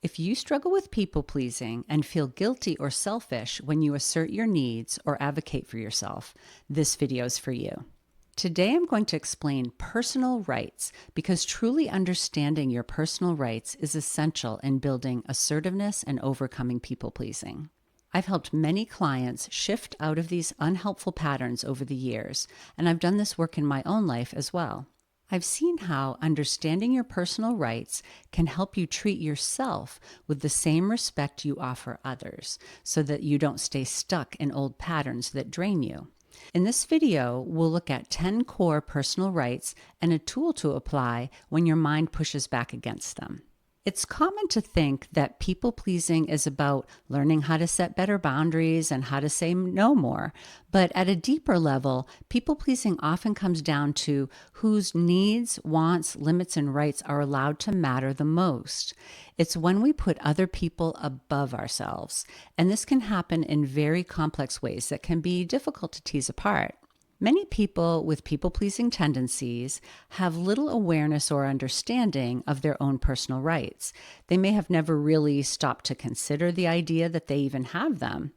If you struggle with people pleasing and feel guilty or selfish when you assert your needs or advocate for yourself, this video is for you. Today I'm going to explain personal rights because truly understanding your personal rights is essential in building assertiveness and overcoming people pleasing. I've helped many clients shift out of these unhelpful patterns over the years, and I've done this work in my own life as well. I've seen how understanding your personal rights can help you treat yourself with the same respect you offer others, so that you don't stay stuck in old patterns that drain you. In this video, we'll look at 10 core personal rights and a tool to apply when your mind pushes back against them. It's common to think that people-pleasing is about learning how to set better boundaries and how to say no more. But at a deeper level, people-pleasing often comes down to whose needs, wants, limits, and rights are allowed to matter the most. It's when we put other people above ourselves. And this can happen in very complex ways that can be difficult to tease apart. Many people with people-pleasing tendencies have little awareness or understanding of their own personal rights. They may have never really stopped to consider the idea that they even have them.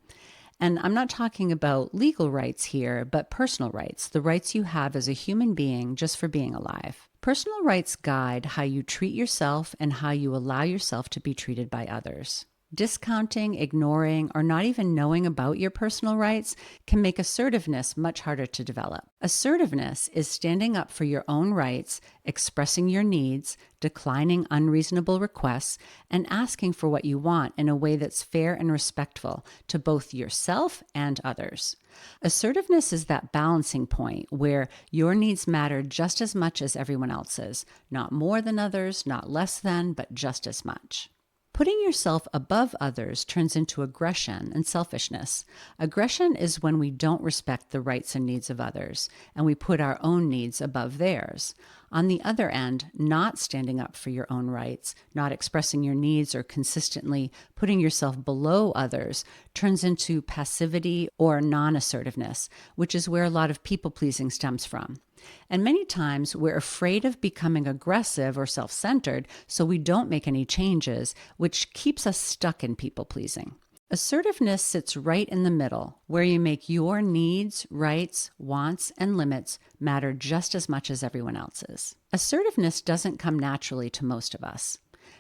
And I'm not talking about legal rights here, but personal rights, the rights you have as a human being just for being alive. Personal rights guide how you treat yourself and how you allow yourself to be treated by others. Discounting, ignoring, or not even knowing about your personal rights can make assertiveness much harder to develop. Assertiveness is standing up for your own rights, expressing your needs, declining unreasonable requests, and asking for what you want in a way that's fair and respectful to both yourself and others. Assertiveness is that balancing point where your needs matter just as much as everyone else's, not more than others, not less than, but just as much. Putting yourself above others turns into aggression and selfishness. Aggression is when we don't respect the rights and needs of others, and we put our own needs above theirs. On the other end, not standing up for your own rights, not expressing your needs, or consistently putting yourself below others turns into passivity or non-assertiveness, which is where a lot of people-pleasing stems from. And many times we're afraid of becoming aggressive or self-centered, so we don't make any changes, which keeps us stuck in people-pleasing. Assertiveness sits right in the middle, where you make your needs, rights, wants, and limits matter just as much as everyone else's. Assertiveness doesn't come naturally to most of us.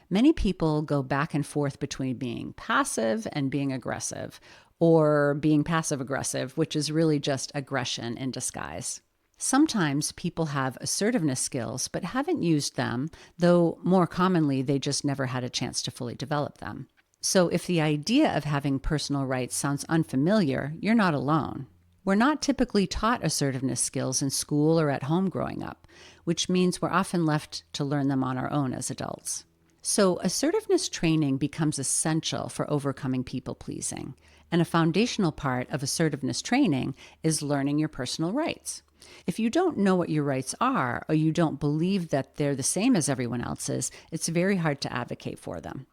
Many people go back and forth between being passive and being aggressive, or being passive-aggressive, which is really just aggression in disguise. Sometimes people have assertiveness skills but haven't used them, though more commonly they just never had a chance to fully develop them. So if the idea of having personal rights sounds unfamiliar, you're not alone. We're not typically taught assertiveness skills in school or at home growing up, which means we're often left to learn them on our own as adults. So assertiveness training becomes essential for overcoming people-pleasing, and a foundational part of assertiveness training is learning your personal rights. If you don't know what your rights are, or you don't believe that they're the same as everyone else's, it's very hard to advocate for them.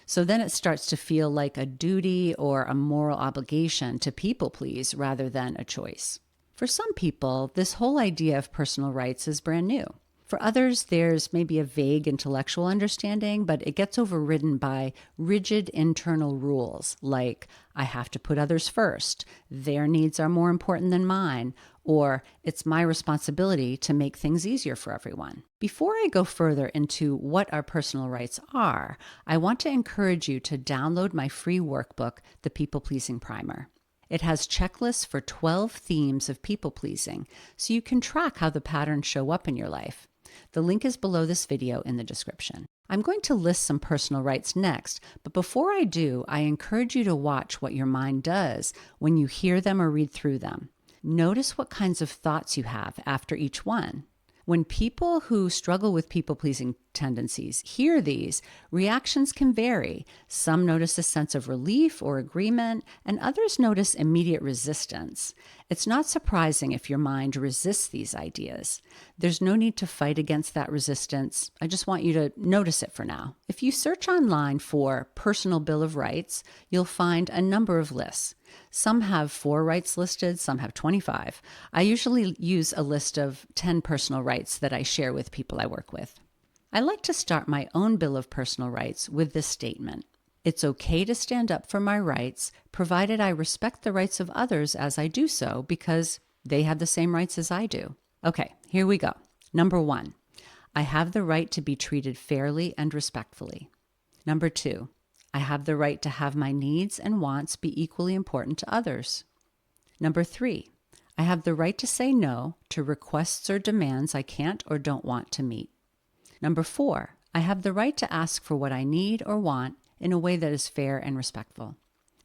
So then it starts to feel like a duty or a moral obligation to people please rather than a choice. For some people, this whole idea of personal rights is brand new. For others, there's maybe a vague intellectual understanding, but it gets overridden by rigid internal rules like, I have to put others first, their needs are more important than mine, or it's my responsibility to make things easier for everyone. Before I go further into what our personal rights are, I want to encourage you to download my free workbook, The People-Pleasing Primer. It has checklists for 12 themes of people-pleasing, so you can track how the patterns show up in your life. The link is below this video in the description. I'm going to list some personal rights next, but before I do, I encourage you to watch what your mind does when you hear them or read through them. Notice what kinds of thoughts you have after each one. When people who struggle with people-pleasing tendencies hear these, reactions can vary. Some notice a sense of relief or agreement, and others notice immediate resistance. It's not surprising if your mind resists these ideas. There's no need to fight against that resistance. I just want you to notice it for now. If you search online for Personal Bill of Rights, you'll find a number of lists. Some have 4 rights listed, some have 25. I usually use a list of 10 personal rights that I share with people I work with. I like to start my own Bill of Personal Rights with this statement. It's okay to stand up for my rights, provided I respect the rights of others as I do so, because they have the same rights as I do. Okay, here we go. Number 1, I have the right to be treated fairly and respectfully. Number 2, I have the right to have my needs and wants be equally important to others. Number 3, I have the right to say no to requests or demands I can't or don't want to meet. Number 4, I have the right to ask for what I need or want in a way that is fair and respectful.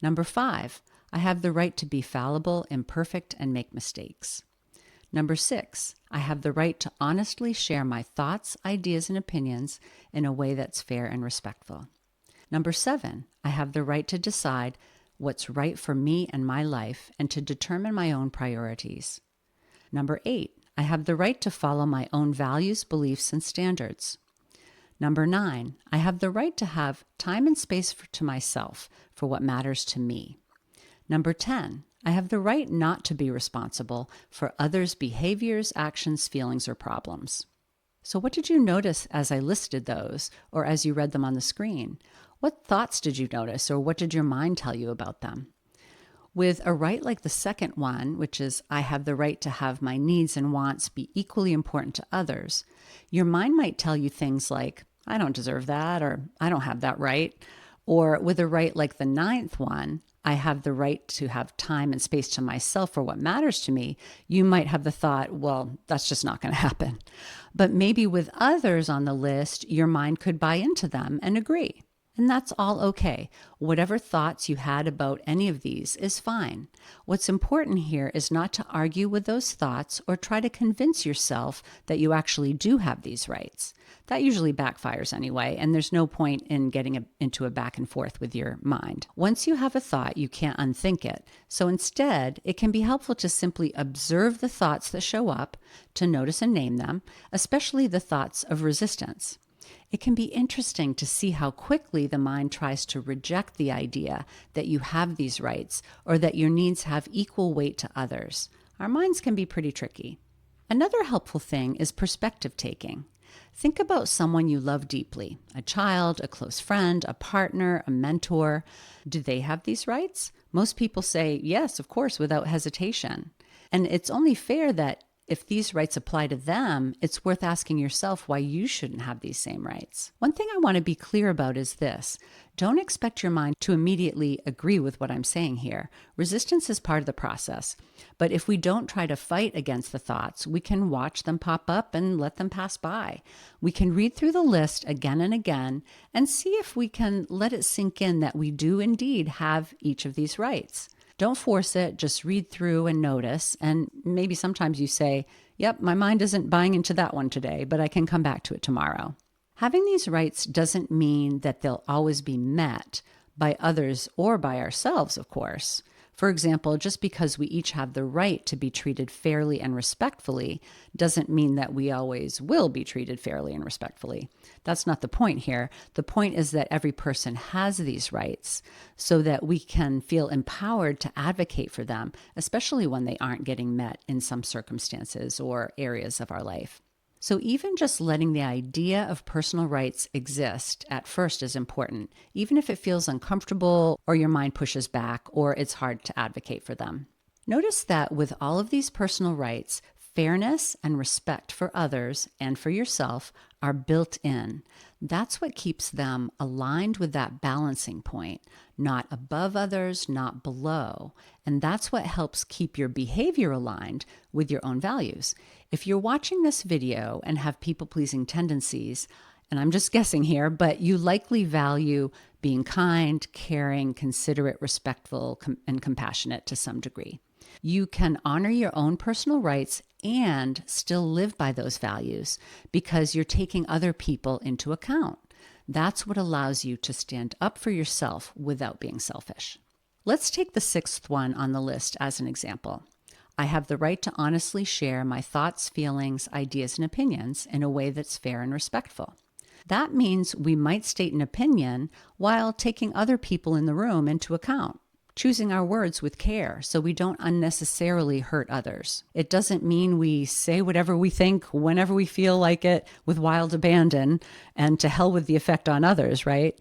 Number 5, I have the right to be fallible, imperfect, and make mistakes. Number 6, I have the right to honestly share my thoughts, ideas, and opinions in a way that's fair and respectful. Number 7, I have the right to decide what's right for me and my life and to determine my own priorities. Number 8, I have the right to follow my own values, beliefs, and standards. Number 9, I have the right to have time and space to myself for what matters to me. Number 10, I have the right not to be responsible for others' behaviors, actions, feelings, or problems. So what did you notice as I listed those, or as you read them on the screen? What thoughts did you notice, or what did your mind tell you about them? With a right like the second one, which is I have the right to have my needs and wants be equally important to others, your mind might tell you things like, I don't deserve that, or I don't have that right. Or with a right like the 9th one, I have the right to have time and space to myself for what matters to me, you might have the thought, well, that's just not going to happen. But maybe with others on the list, your mind could buy into them and agree. And that's all okay. Whatever thoughts you had about any of these is fine. What's important here is not to argue with those thoughts or try to convince yourself that you actually do have these rights. That usually backfires anyway, and there's no point in getting into a back and forth with your mind. Once you have a thought, you can't unthink it. So instead, it can be helpful to simply observe the thoughts that show up, to notice and name them, especially the thoughts of resistance. It can be interesting to see how quickly the mind tries to reject the idea that you have these rights or that your needs have equal weight to others. Our minds can be pretty tricky. Another helpful thing is perspective taking. Think about someone you love deeply, a child, a close friend, a partner, a mentor. Do they have these rights? Most people say yes, of course, without hesitation. And it's only fair that if these rights apply to them, it's worth asking yourself why you shouldn't have these same rights. One thing I want to be clear about is this. Don't expect your mind to immediately agree with what I'm saying here. Resistance is part of the process. But if we don't try to fight against the thoughts, we can watch them pop up and let them pass by. We can read through the list again and again and see if we can let it sink in that we do indeed have each of these rights. Don't force it, just read through and notice. And maybe sometimes you say, yep, my mind isn't buying into that one today, but I can come back to it tomorrow. Having these rights doesn't mean that they'll always be met by others or by ourselves, of course. For example, just because we each have the right to be treated fairly and respectfully doesn't mean that we always will be treated fairly and respectfully. That's not the point here. The point is that every person has these rights so that we can feel empowered to advocate for them, especially when they aren't getting met in some circumstances or areas of our life. So even just letting the idea of personal rights exist at first is important, even if it feels uncomfortable or your mind pushes back or it's hard to advocate for them. Notice that with all of these personal rights, fairness and respect for others and for yourself are built in. That's what keeps them aligned with that balancing point, not above others, not below. And that's what helps keep your behavior aligned with your own values. If you're watching this video and have people-pleasing tendencies, and I'm just guessing here, but you likely value being kind, caring, considerate, respectful, and compassionate to some degree. You can honor your own personal rights and still live by those values because you're taking other people into account. That's what allows you to stand up for yourself without being selfish. Let's take the 6th one on the list as an example. I have the right to honestly share my thoughts, feelings, ideas, and opinions in a way that's fair and respectful. That means we might state an opinion while taking other people in the room into account. choosing our words with care so we don't unnecessarily hurt others. It doesn't mean we say whatever we think whenever we feel like it with wild abandon and to hell with the effect on others, right?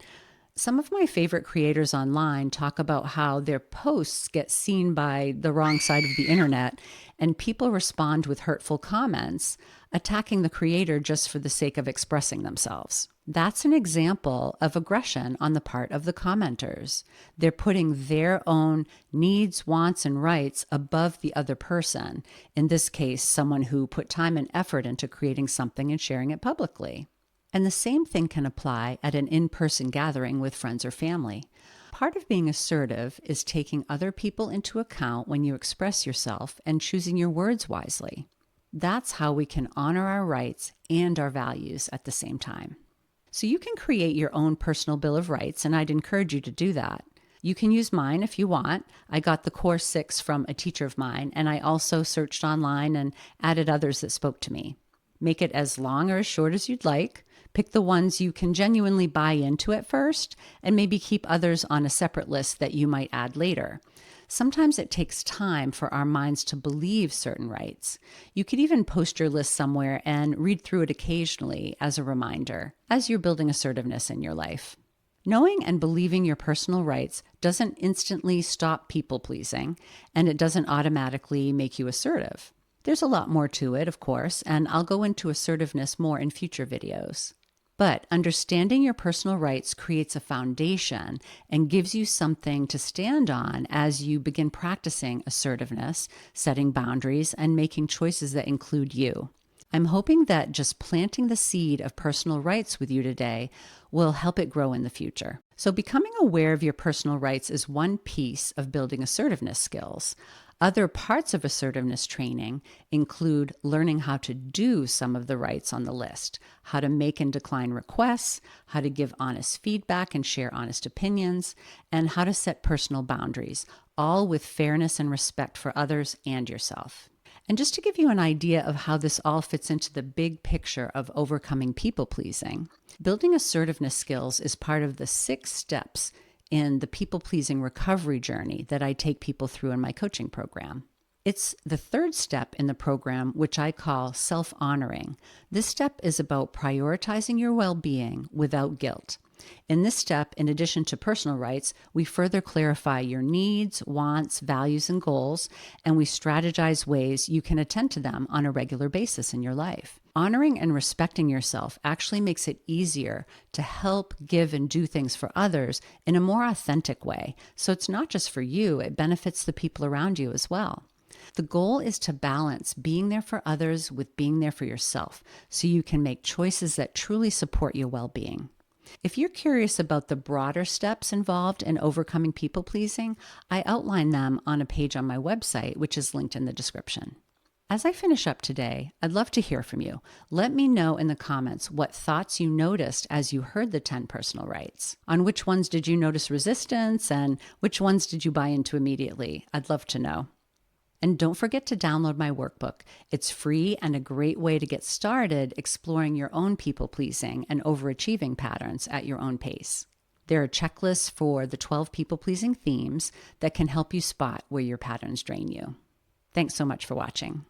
Some of my favorite creators online talk about how their posts get seen by the wrong side of the internet and people respond with hurtful comments, attacking the creator just for the sake of expressing themselves. That's an example of aggression on the part of the commenters. They're putting their own needs, wants, and rights above the other person, in this case, someone who put time and effort into creating something and sharing it publicly. And the same thing can apply at an in-person gathering with friends or family. Part of being assertive is taking other people into account when you express yourself and choosing your words wisely. That's how we can honor our rights and our values at the same time. So you can create your own personal Bill of Rights, and I'd encourage you to do that. You can use mine if you want. I got the core 6 from a teacher of mine, and I also searched online and added others that spoke to me. Make it as long or as short as you'd like. Pick the ones you can genuinely buy into at first, and maybe keep others on a separate list that you might add later. Sometimes it takes time for our minds to believe certain rights. You could even post your list somewhere and read through it occasionally as a reminder, as you're building assertiveness in your life. Knowing and believing your personal rights doesn't instantly stop people-pleasing, and it doesn't automatically make you assertive. There's a lot more to it, of course, and I'll go into assertiveness more in future videos. But understanding your personal rights creates a foundation and gives you something to stand on as you begin practicing assertiveness, setting boundaries, and making choices that include you. I'm hoping that just planting the seed of personal rights with you today will help it grow in the future. So becoming aware of your personal rights is one piece of building assertiveness skills. Other parts of assertiveness training include learning how to do some of the rights on the list, how to make and decline requests, how to give honest feedback and share honest opinions, and how to set personal boundaries, all with fairness and respect for others and yourself. And just to give you an idea of how this all fits into the big picture of overcoming people-pleasing, building assertiveness skills is part of the 6 steps in the people-pleasing recovery journey that I take people through in my coaching program. It's the 3rd step in the program, which I call self-honoring. This step is about prioritizing your well-being without guilt. In this step, in addition to personal rights, we further clarify your needs, wants, values, and goals, and we strategize ways you can attend to them on a regular basis in your life. Honoring and respecting yourself actually makes it easier to help, give, and do things for others in a more authentic way. So it's not just for you, it benefits the people around you as well. The goal is to balance being there for others with being there for yourself, so you can make choices that truly support your well-being. If you're curious about the broader steps involved in overcoming people-pleasing, I outline them on a page on my website, which is linked in the description. As I finish up today, I'd love to hear from you. Let me know in the comments what thoughts you noticed as you heard the 10 personal rights. On which ones did you notice resistance, and which ones did you buy into immediately? I'd love to know. And don't forget to download my workbook. It's free and a great way to get started exploring your own people-pleasing and overachieving patterns at your own pace. There are checklists for the 12 people-pleasing themes that can help you spot where your patterns drain you. Thanks so much for watching.